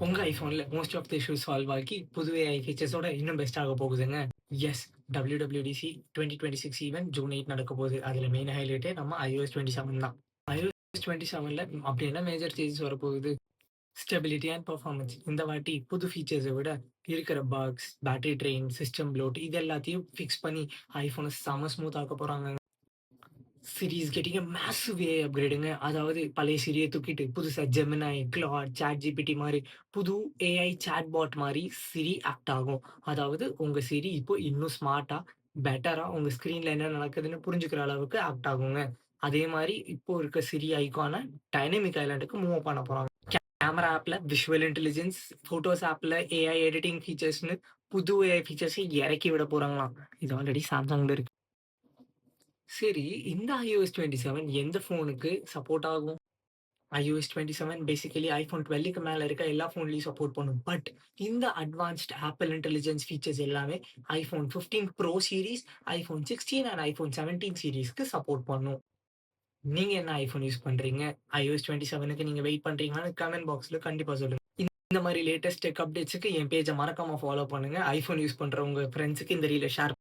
உங்க ஐஃபோன்ல most of the issues solve ஆகி புது ஏஐ ஃபீச்சர்ஸோட இன்னும் பெஸ்ட் ஆக போகுதுங்க. எஸ், WWDC 2026 ஈவென்ட் ஜூன் 8 நடக்க போகுது. அதுல மெயின் ஹைலைட்டே நம்ம iOS 27 தான். iOS 27ல அப்படி என்ன மேஜர் சேஞ்சஸ் வரப்போகுது? Stability and performance. இந்த வாட்டி புது ஃபீச்சர்ஸை விட இருக்கிற bugs, battery drain, system bloat இது எல்லாத்தையும் ஃபிக்ஸ் பண்ணி ஐஃபோனை செம ஸ்மூத் ஆக்க போறாங்க. Siri is getting a massive AI அப்கிரேடுங்க. அதாவது பழைய சிரிய தூக்கிட்டு புதுசா ஜெமினி, கிளாட், ChatGPT மாரி புது ஏஐ சாட்பாட் மாரி சிரி ஆக்ட் ஆகும். அதாவது உங்க சிரி இப்போ இன்னும் ஸ்மார்ட்டா, பெட்டரா உங்க ஸ்க்ரீன்ல என்ன நடக்குதுன்னு புரிஞ்சுக்கிற அளவுக்கு ஆக்ட் ஆகுங்க. அதே மாரி இப்போ இருக்க சிரி ஐகான டைனமிக் ஐலாண்டுக்கு மூவ் பண்ண போறாங்க. கேமரா ஆப்ல விஷுவல் இன்டெலிஜென்ஸ், ஃபோட்டோஸ் ஆப்ல ஏஐ எடிட்டிங் ஃபீச்சர்ஸ்ன்னு புது ஏஐ ஃபீச்சர்ஸை இறக்கி விட போறாங்களாம். இது ஆல்ரெடி சாம்சங்ல இருக்கு. சரி, இந்த iOS 27 எந்த ஃபோனுக்கு சப்போர்ட் ஆகும்? iOS 27 பேசிக்கலி iPhone 12க்கு மேல இருக்க எல்லா ஃபோன்லயும் சப்போர்ட் பண்ணும். பட் இந்த அட்வான்ஸ்ட் ஆப்பிள் இன்டெலிஜென்ஸ் ஃபீச்சர்ஸ் எல்லாமே iPhone 15 Pro series, iPhone 16 and iPhone 17 சீரிஸ்க்கு சப்போர்ட் பண்ணும். நீங்க என்ன iPhone யூஸ் பண்றீங்க? iOS 27க்கு நீங்க வெயிட் பண்றீங்களான்னு கமெண்ட் பாக்ஸ்ல கண்டிப்பா சொல்லுங்க. இந்த மாரி லேட்டஸ்ட் டெக் அப்டேட்ஸ்க்கு என் பேஜ மறக்காம ஃபாலோ பண்ணுங்க. iPhone யூஸ் பண்ற உங்க ஃபிரெண்ட்ஸ்க்கு இந்த ரீல ஷேர்